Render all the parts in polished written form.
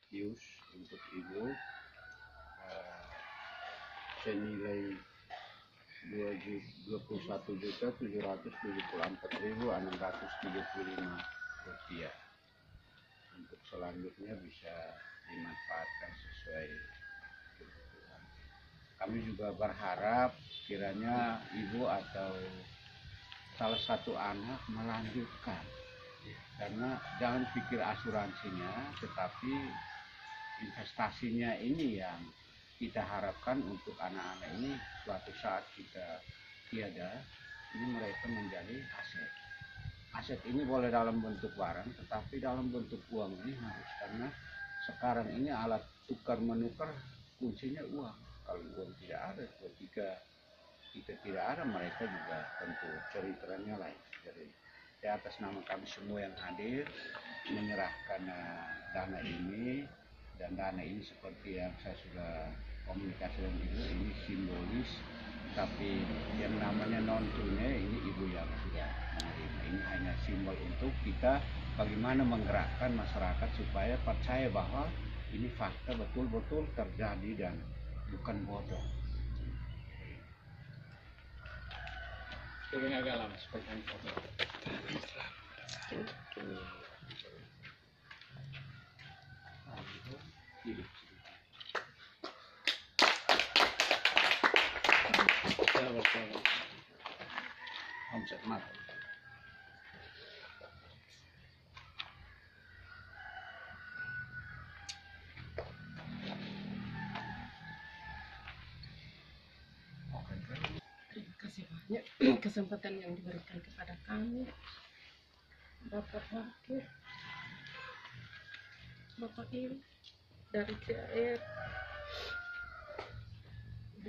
Pius untuk ibu senilai 21.774.675 rupiah. Untuk selanjutnya bisa dimanfaatkan sesuai kebutuhan. Kami juga berharap kiranya ibu atau salah satu anak melanjutkan, karena jangan pikir asuransinya, tetapi investasinya ini yang kita harapkan untuk anak-anak ini suatu saat kita tiada, ini mereka menjadi aset. Aset ini boleh dalam bentuk barang, tetapi dalam bentuk uang ini harus, karena sekarang ini alat tukar menukar kuncinya uang. Kalau uang tidak ada, ketika kita tidak ada, mereka juga tentu ceritanya lain. Jadi di atas nama kami semua yang hadir menyerahkan dana ini, dan dana ini seperti yang saya sudah komunikasi dengan ibu, ini simbolis, tapi yang namanya non tunai ini ibu yang sudah menerima. Ini hanya simbol untuk kita bagaimana menggerakkan masyarakat supaya percaya bahwa ini fakta betul-betul terjadi dan bukan bodoh. Turun agak lama supaya foto. Omset mahal. Terima kasih banyak kesempatan yang diberikan kepada kami, Bapak Wakil, Bapak Ibu dari CAR.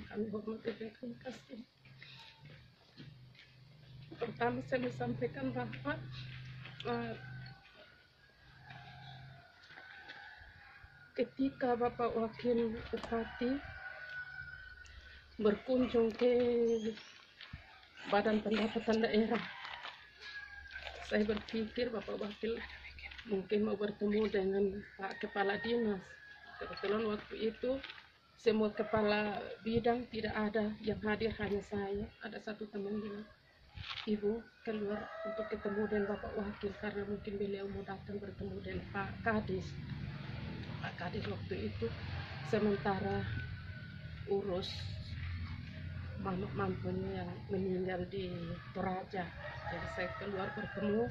Kami hormati dan terima kasih. Pertama saya mau sampaikan bahwa ketika Bapak Wakil Bupati berkunjung ke Badan Pendapatan Daerah, saya berpikir Bapak Wakil mungkin mau bertemu dengan Pak Kepala Dinas. Kebetulan waktu itu semua kepala bidang tidak ada, yang hadir hanya saya. Ada satu teman bilang, Ibu keluar untuk ketemu dengan Bapak Wakil karena mungkin beliau mau datang bertemu dengan Pak Kadis. Pak Kadis waktu itu sementara urus mampunya yang meninggal di Toraja. Jadi saya keluar bertemu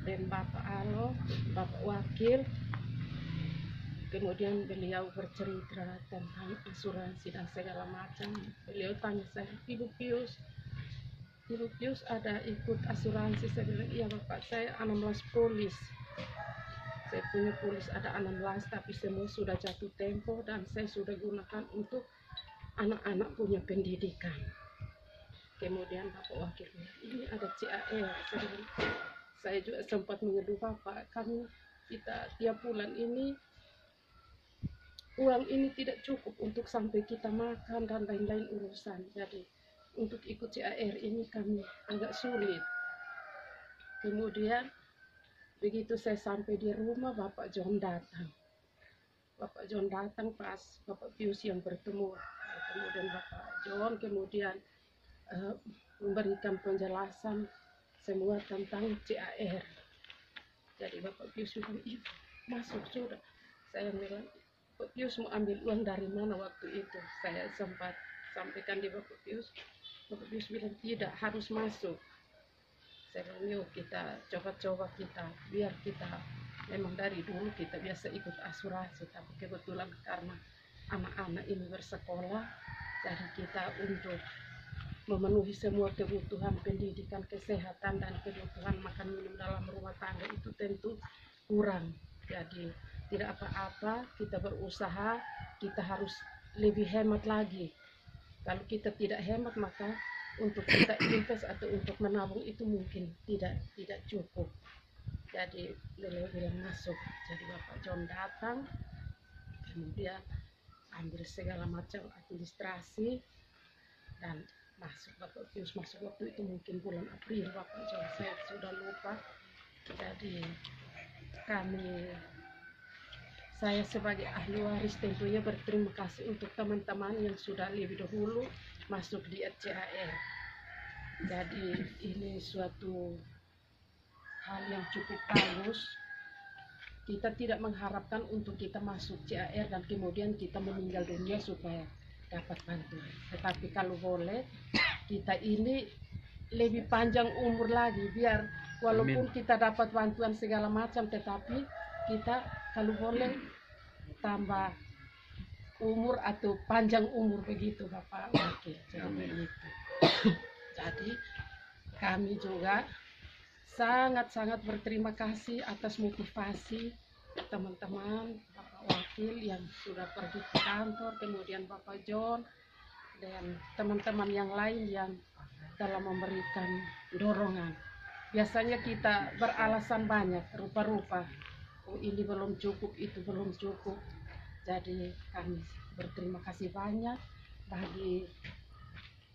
dengan Bapak Alo, Bapak Wakil. Kemudian beliau bercerita tentang asuransi dan segala macam. Beliau tanya saya, Ibu Pius ada ikut asuransi? Saya bilang, iya Bapak, saya 16 polis. Saya punya polis ada 16, tapi semua sudah jatuh tempo dan saya sudah gunakan untuk anak-anak punya pendidikan. Kemudian Bapak Wakil bilang, ini ada CAR. Saya juga sempat mengeluh, Bapak, kita tiap bulan ini uang ini tidak cukup untuk sampai kita makan dan lain-lain urusan. Jadi untuk ikut CAR ini kami agak sulit. Kemudian begitu saya sampai di rumah, Bapak John datang. Bapak John datang pas Bapak Pius yang bertemu. Kemudian Bapak John memberikan penjelasan semua tentang CAR. Jadi Bapak Pius bilang, Ibu masuk sudah. Saya bilang, Bapak Pius mau ambil uang dari mana waktu itu? Saya sempat sampaikan di Bapak Pius. Bapak Pius bilang tidak, harus masuk. Saya bilang, yuk kita coba-coba biar kita memang dari dulu kita biasa ikut asuransi, tapi kebetulan karena anak-anak ini bersekolah, jadi kita untuk memenuhi semua kebutuhan pendidikan, kesehatan, dan kebutuhan makan minum dalam rumah tangga itu tentu kurang. Jadi tidak apa-apa, kita berusaha, kita harus lebih hemat lagi. Kalau kita tidak hemat, maka untuk kita invest atau untuk menabung itu mungkin tidak cukup. Jadi beliau bilang masuk. Jadi Bapak John datang, kemudian ambil segala macam administrasi dan masuk. Bapak Pius masuk waktu itu mungkin bulan April, Bapak John, saya sudah lupa. Jadi saya sebagai ahli waris tentunya berterima kasih untuk teman-teman yang sudah lebih dahulu masuk di RCAR. Jadi ini suatu hal yang cukup bagus. Kita tidak mengharapkan untuk kita masuk CAR dan kemudian kita meninggal dunia supaya dapat bantuan. Tetapi kalau boleh, kita ini lebih panjang umur lagi, biar walaupun kita dapat bantuan segala macam, tetapi kita kalau boleh tambah umur atau panjang umur begitu Bapak Wakil. Jadi kami juga sangat-sangat berterima kasih atas motivasi teman-teman Bapak Wakil yang sudah pergi ke kantor, kemudian Bapak John dan teman-teman yang lain yang telah memberikan dorongan. Biasanya kita beralasan banyak, rupa-rupa, oh ini belum cukup, itu belum cukup. Jadi kami berterima kasih banyak bagi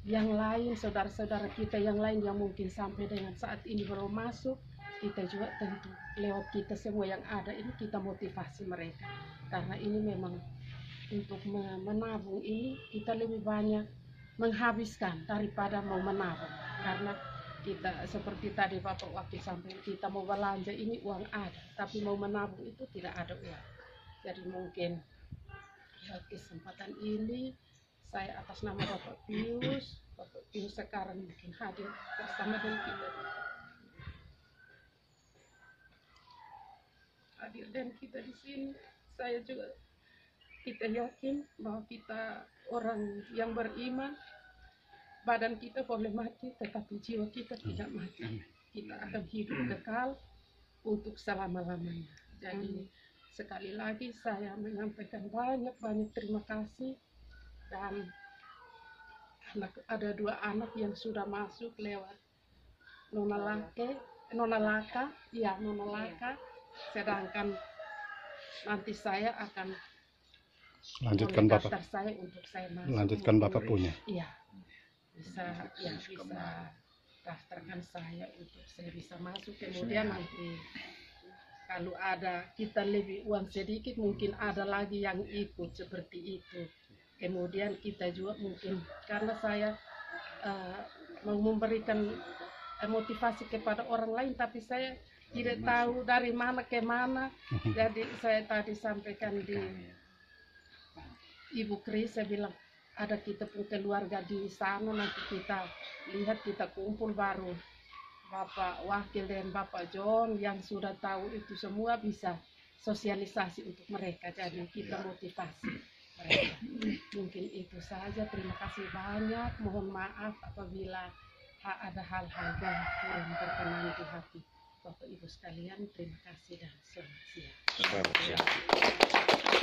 yang lain, saudara-saudara kita yang lain yang mungkin sampai dengan saat ini belum masuk. Kita juga tentu lewat kita semua yang ada ini kita motivasi mereka, karena ini memang untuk menabung ini kita lebih banyak menghabiskan daripada mau menabung, karena kita seperti tadi Bapak Wakil sampaikan, kita mau belanja ini uang ada, tapi mau menabung itu tidak ada uang. Jadi mungkin lewat kesempatan ini saya atas nama Bapak Pius sekarang mungkin hadir bersama dengan kita. Hadir dan kita di sini, saya juga kita yakin bahwa kita orang yang beriman, badan kita boleh mati tetapi jiwa kita tidak mati. Kita akan hidup kekal untuk selama-lamanya. Jadi sekali lagi saya menyampaikan banyak-banyak terima kasih. Dan ada 2 anak yang sudah masuk lewat Nona Laka, sedangkan nanti saya akan lanjutkan Bapak. saya untuk saya masuk. Lanjutkan Bapak punya. Iya, bisa daftarkan saya untuk saya bisa masuk. Kemudian nanti kalau ada kita lebih uang sedikit, mungkin ada lagi yang ikut seperti itu. Kemudian kita juga mungkin, karena saya mau memberikan motivasi kepada orang lain, tapi saya tidak tahu dari mana ke mana. Jadi saya tadi sampaikan di Ibu Kris, saya bilang ada kita pun keluarga di sana, nanti kita lihat, kita kumpul baru Bapak Wakil dan Bapak John yang sudah tahu itu semua bisa sosialisasi untuk mereka. Jadi kita motivasi mereka. Mungkin itu saja. Terima kasih banyak. Mohon maaf apabila ada hal-hal yang kurang berkenan di hati Bapak Ibu sekalian. Terima kasih dan selamat siang. Selamat siang.